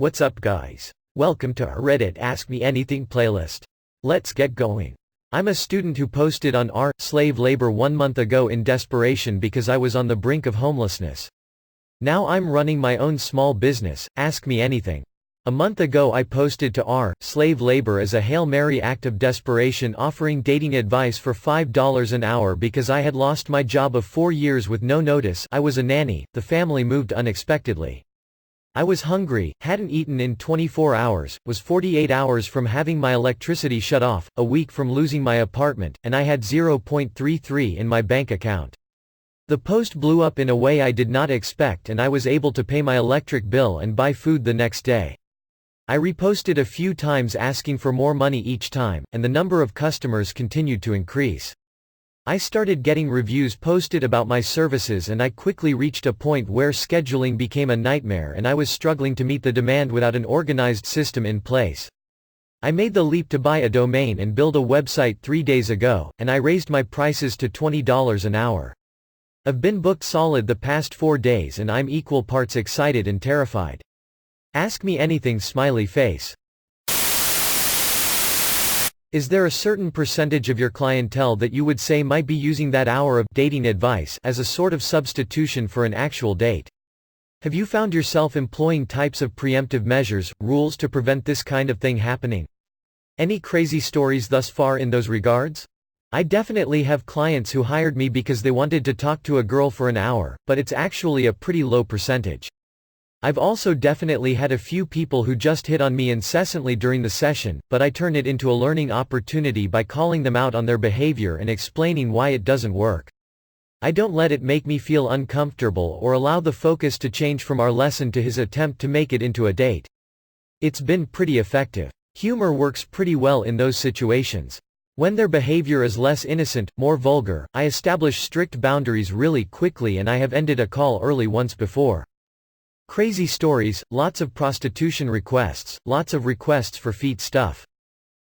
What's up guys? Welcome to our Reddit Ask Me Anything playlist. Let's get going. I'm a student who posted on slave labor 1 month ago in desperation because I was on the brink of homelessness. Now I'm running my own small business, Ask Me Anything. A month ago I posted to slave labor as a Hail Mary act of desperation offering dating advice for $5 an hour because I had lost my job of 4 years with no notice. I was a nanny, the family moved unexpectedly. I was hungry, hadn't eaten in 24 hours, was 48 hours from having my electricity shut off, a week from losing my apartment, and I had 0.33 in my bank account. The post blew up in a way I did not expect and I was able to pay my electric bill and buy food the next day. I reposted a few times asking for more money each time, and the number of customers continued to increase. I started getting reviews posted about my services and I quickly reached a point where scheduling became a nightmare and I was struggling to meet the demand without an organized system in place. I made the leap to buy a domain and build a website 3 days ago, and I raised my prices to $20 an hour. I've been booked solid the past 4 days and I'm equal parts excited and terrified. Ask me anything smiley face. Is there a certain percentage of your clientele that you would say might be using that hour of dating advice as a sort of substitution for an actual date? Have you found yourself employing types of preemptive measures, rules to prevent this kind of thing happening? Any crazy stories thus far in those regards? I definitely have clients who hired me because they wanted to talk to a girl for an hour, but it's actually a pretty low percentage. I've also definitely had a few people who just hit on me incessantly during the session, but I turn it into a learning opportunity by calling them out on their behavior and explaining why it doesn't work. I don't let it make me feel uncomfortable or allow the focus to change from our lesson to his attempt to make it into a date. It's been pretty effective. Humor works pretty well in those situations. When their behavior is less innocent, more vulgar, I establish strict boundaries really quickly and I have ended a call early once before. Crazy stories, lots of prostitution requests, lots of requests for feet stuff.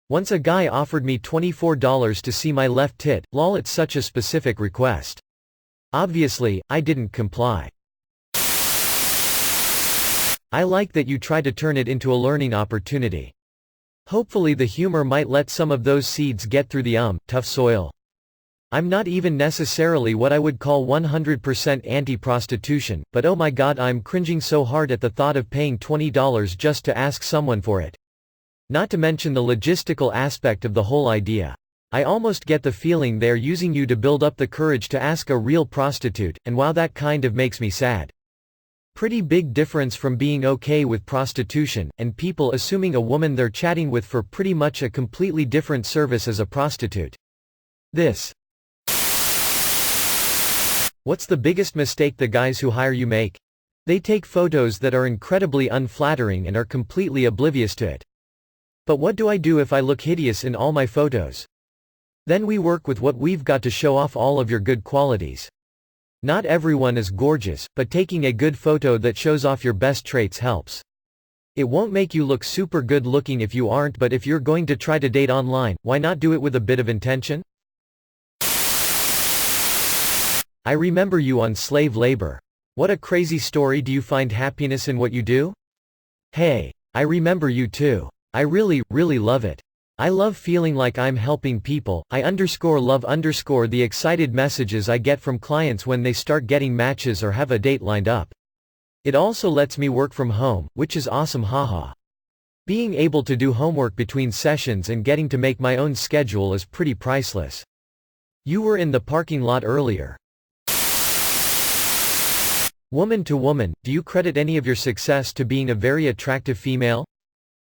Once a guy offered me $24 to see my left tit, lol, it's such a specific request. Obviously, I didn't comply. I like that you try to turn it into a learning opportunity. Hopefully the humor might let some of those seeds get through the tough soil. I'm not even necessarily what I would call 100% anti-prostitution, but oh my god, I'm cringing so hard at the thought of paying $20 just to ask someone for it. Not to mention the logistical aspect of the whole idea. I almost get the feeling they're using you to build up the courage to ask a real prostitute, and wow, that kind of makes me sad. Pretty big difference from being okay with prostitution, and people assuming a woman they're chatting with for pretty much a completely different service as a prostitute. What's the biggest mistake the guys who hire you make? They take photos that are incredibly unflattering and are completely oblivious to it. But what do I do if I look hideous in all my photos? Then we work with what we've got to show off all of your good qualities. Not everyone is gorgeous, but taking a good photo that shows off your best traits helps. It won't make you look super good looking if you aren't, but if you're going to try to date online, why not do it with a bit of intention? I remember you on slave labor. What a crazy story. Do you find happiness in what you do? Hey, I remember you too. I really love it. I love feeling like I'm helping people. I love the excited messages I get from clients when they start getting matches or have a date lined up. It also lets me work from home, which is awesome, haha. Being able to do homework between sessions and getting to make my own schedule is pretty priceless. You were in the parking lot earlier. Woman-to-woman, do you credit any of your success to being a very attractive female?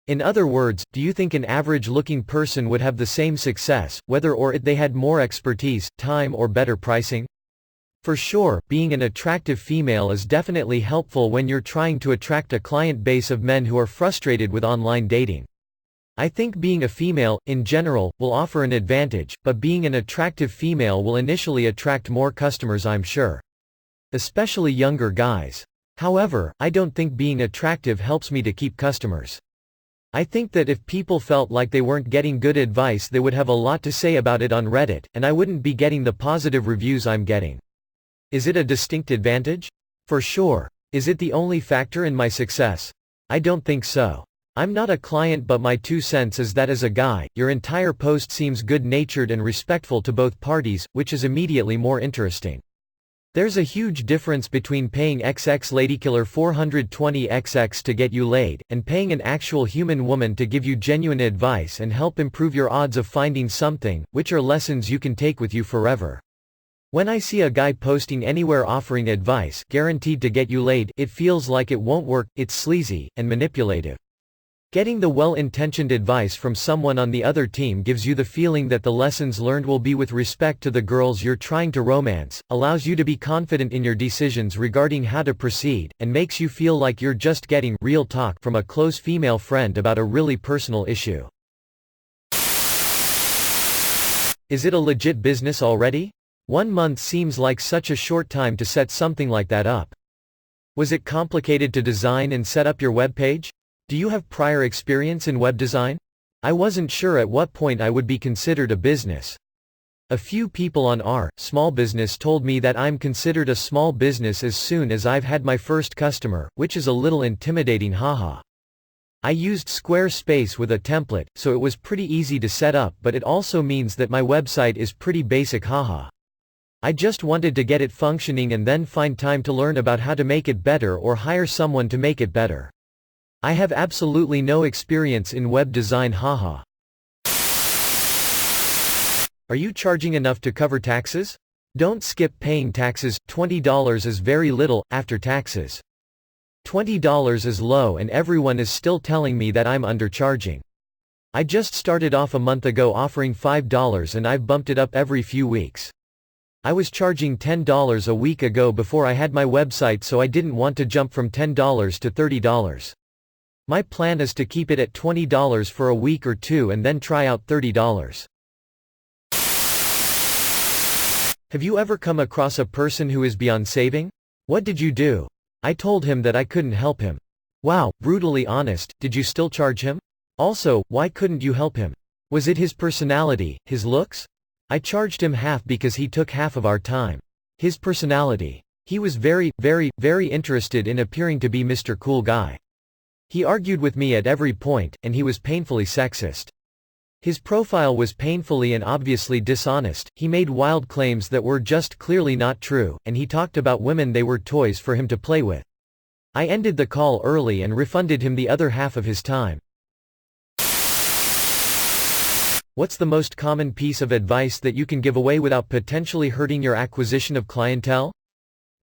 In other words, do you think an average-looking person would have the same success, whether or they had more expertise, time or better pricing? For sure, being an attractive female is definitely helpful when you're trying to attract a client base of men who are frustrated with online dating. I think being a female, in general, will offer an advantage, but being an attractive female will initially attract more customers, I'm sure. Especially younger guys. However, I don't think being attractive helps me to keep customers. I think that if people felt like they weren't getting good advice, they would have a lot to say about it on Reddit, and I wouldn't be getting the positive reviews I'm getting. Is it a distinct advantage? For sure. Is it the only factor in my success? I don't think so. I'm not a client, but my 2 cents is that as a guy, your entire post seems good-natured and respectful to both parties, which is immediately more interesting. There's a huge difference between paying XX ladykiller 420XX to get you laid, and paying an actual human woman to give you genuine advice and help improve your odds of finding something, which are lessons you can take with you forever. When I see a guy posting anywhere offering advice, guaranteed to get you laid, it feels like it won't work, it's sleazy, and manipulative. Getting the well-intentioned advice from someone on the other team gives you the feeling that the lessons learned will be with respect to the girls you're trying to romance, allows you to be confident in your decisions regarding how to proceed, and makes you feel like you're just getting real talk from a close female friend about a really personal issue. Is it a legit business already? 1 month seems like such a short time to set something like that up. Was it complicated to design and set up your web page? Do you have prior experience in web design? I wasn't sure at what point I would be considered a business. A few people on our small business told me that I'm considered a small business as soon as I've had my first customer, which is a little intimidating, haha. I used Squarespace with a template, so it was pretty easy to set up, but it also means that my website is pretty basic, haha. I just wanted to get it functioning and then find time to learn about how to make it better or hire someone to make it better. I have absolutely no experience in web design, haha. Are you charging enough to cover taxes? Don't skip paying taxes, $20 is very little, after taxes. $20 is low and everyone is still telling me that I'm undercharging. I just started off a month ago offering $5 and I've bumped it up every few weeks. I was charging $10 a week ago before I had my website, so I didn't want to jump from $10 to $30. My plan is to keep it at $20 for a week or two and then try out $30. Have you ever come across a person who is beyond saving? What did you do? I told him that I couldn't help him. Wow, brutally honest, did you still charge him? Also, why couldn't you help him? Was it his personality, his looks? I charged him half because he took half of our time. His personality. He was very interested in appearing to be Mr. Cool Guy. He argued with me at every point, and he was painfully sexist. His profile was painfully and obviously dishonest, he made wild claims that were just clearly not true, and he talked about women they were toys for him to play with. I ended the call early and refunded him the other half of his time. What's the most common piece of advice that you can give away without potentially hurting your acquisition of clientele?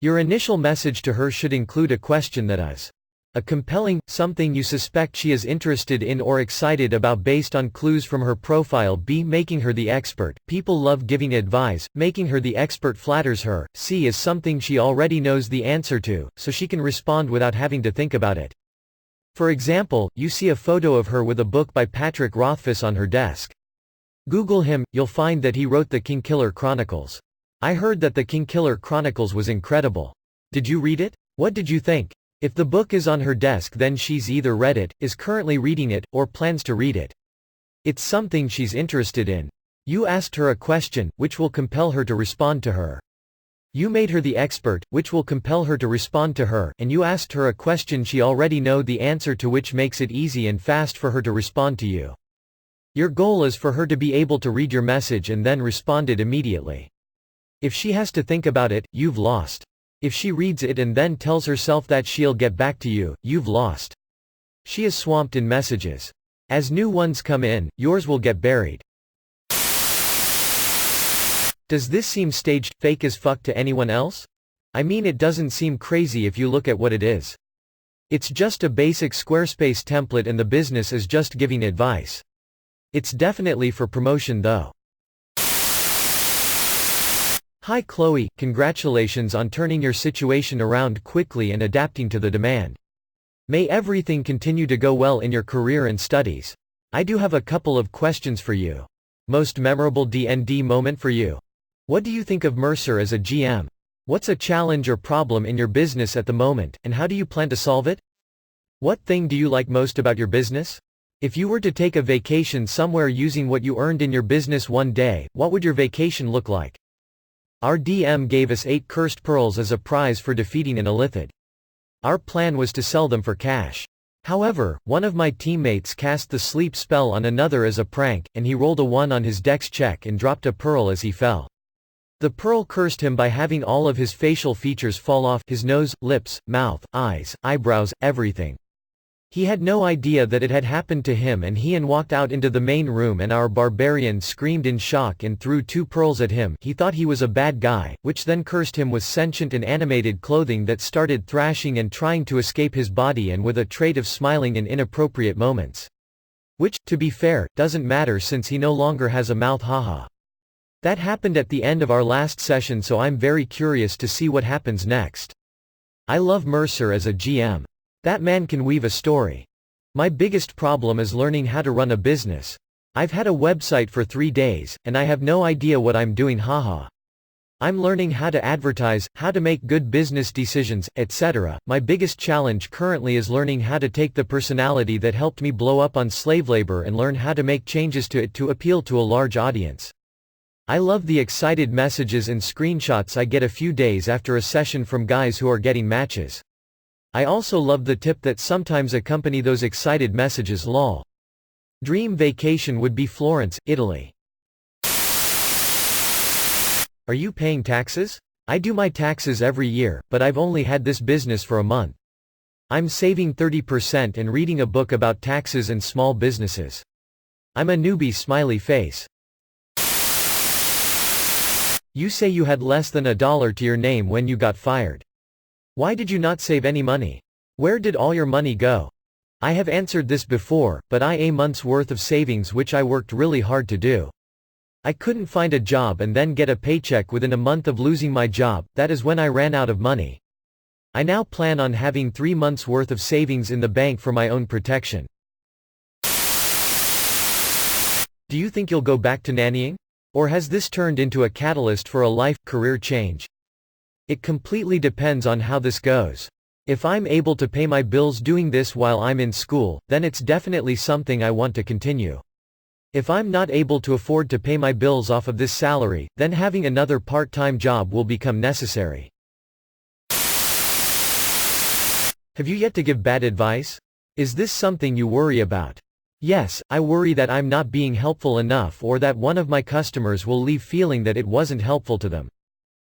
Your initial message to her should include a question that is a compelling, something you suspect she is interested in or excited about based on clues from her profile. B. Making her the expert. People love giving advice, making her the expert flatters her. C. Is something she already knows the answer to, so she can respond without having to think about it. For example, you see a photo of her with a book by Patrick Rothfuss on her desk. Google him, you'll find that he wrote the Kingkiller Chronicles. I heard that the Kingkiller Chronicles was incredible. Did you read it? What did you think? If the book is on her desk, then she's either read it, is currently reading it, or plans to read it. It's something she's interested in. You asked her a question, which will compel her to respond to her. You made her the expert, which will compel her to respond to her, and you asked her a question she already know the answer to, which makes it easy and fast for her to respond to you. Your goal is for her to be able to read your message and then respond it immediately. If she has to think about it, you've lost. If she reads it and then tells herself that she'll get back to you, you've lost. She is swamped in messages. As new ones come in, yours will get buried. Does this seem staged, fake as fuck to anyone else? I mean, it doesn't seem crazy if you look at what it is. It's just a basic Squarespace template and the business is just giving advice. It's definitely for promotion though. Hi Chloe, congratulations on turning your situation around quickly and adapting to the demand. May everything continue to go well in your career and studies. I do have a couple of questions for you. Most memorable D&D moment for you? What do you think of Mercer as a GM? What's a challenge or problem in your business at the moment, and how do you plan to solve it? What thing do you like most about your business? If you were to take a vacation somewhere using what you earned in your business one day, what would your vacation look like? Our DM gave us 8 cursed pearls as a prize for defeating an illithid. Our plan was to sell them for cash. However, one of my teammates cast the sleep spell on another as a prank, and he rolled a 1 on his dex check and dropped a pearl as he fell. The pearl cursed him by having all of his facial features fall off: his nose, lips, mouth, eyes, eyebrows, everything. He had no idea that it had happened to him, and he walked out into the main room, and our barbarian screamed in shock and threw 2 pearls at him. He thought he was a bad guy, which then cursed him with sentient and animated clothing that started thrashing and trying to escape his body, and with a trait of smiling in inappropriate moments. Which, to be fair, doesn't matter since he no longer has a mouth, haha. That happened at the end of our last session, so I'm very curious to see what happens next. I love Mercer as a GM. That man can weave a story. My biggest problem is learning how to run a business. I've had a website for 3 days, and I have no idea what I'm doing, haha. I'm learning how to advertise, how to make good business decisions, etc. My biggest challenge currently is learning how to take the personality that helped me blow up on slave labor and learn how to make changes to it to appeal to a large audience. I love the excited messages and screenshots I get a few days after a session from guys who are getting matches. I also love the tip that sometimes accompany those excited messages, lol. Dream vacation would be Florence, Italy. Are you paying taxes? I do my taxes every year, but I've only had this business for a month. I'm saving 30% and reading a book about taxes and small businesses. I'm a newbie, smiley face. You say you had less than $1 to your name when you got fired. Why did you not save any money? Where did all your money go? I have answered this before, but I a month's worth of savings which I worked really hard to do. I couldn't find a job and then get a paycheck within a month of losing my job. That is when I ran out of money. I now plan on having 3 months worth of savings in the bank for my own protection. Do you think you'll go back to nannying? Or has this turned into a catalyst for a life, career change? It completely depends on how this goes. If I'm able to pay my bills doing this while I'm in school, then it's definitely something I want to continue. If I'm not able to afford to pay my bills off of this salary, then having another part-time job will become necessary. Have you yet to give bad advice? Is this something you worry about? Yes, I worry that I'm not being helpful enough, or that one of my customers will leave feeling that it wasn't helpful to them.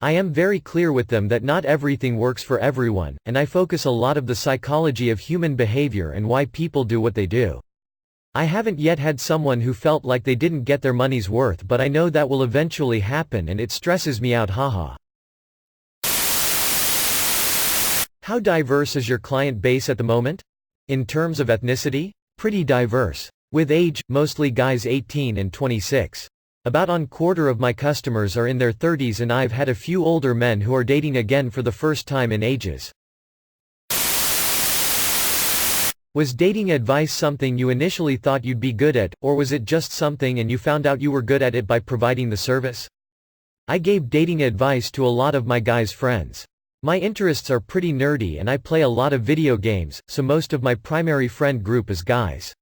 I am very clear with them that not everything works for everyone, and I focus a lot of the psychology of human behavior and why people do what they do. I haven't yet had someone who felt like they didn't get their money's worth, but I know that will eventually happen and it stresses me out, haha. How diverse is your client base at the moment? In terms of ethnicity? Pretty diverse. With age, mostly guys 18 and 26. About a quarter of my customers are in their 30s, and I've had a few older men who are dating again for the first time in ages. Was dating advice something you initially thought you'd be good at, or was it just something and you found out you were good at it by providing the service? I gave dating advice to a lot of my guys' friends. My interests are pretty nerdy and I play a lot of video games, so most of my primary friend group is guys.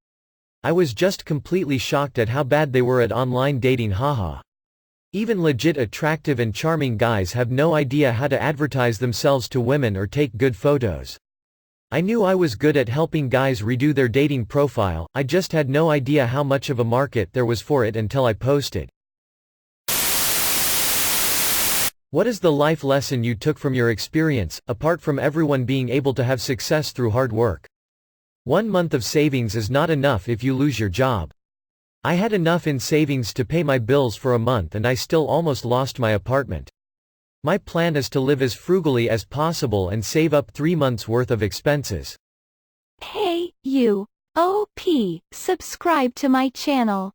I was just completely shocked at how bad they were at online dating, haha. Even legit attractive and charming guys have no idea how to advertise themselves to women or take good photos. I knew I was good at helping guys redo their dating profile, I just had no idea how much of a market there was for it until I posted. What is the life lesson you took from your experience, apart from everyone being able to have success through hard work? 1 month of savings is not enough if you lose your job. I had enough in savings to pay my bills for a month and I still almost lost my apartment. My plan is to live as frugally as possible and save up 3 months worth of expenses. Hey, you. OP, subscribe to my channel.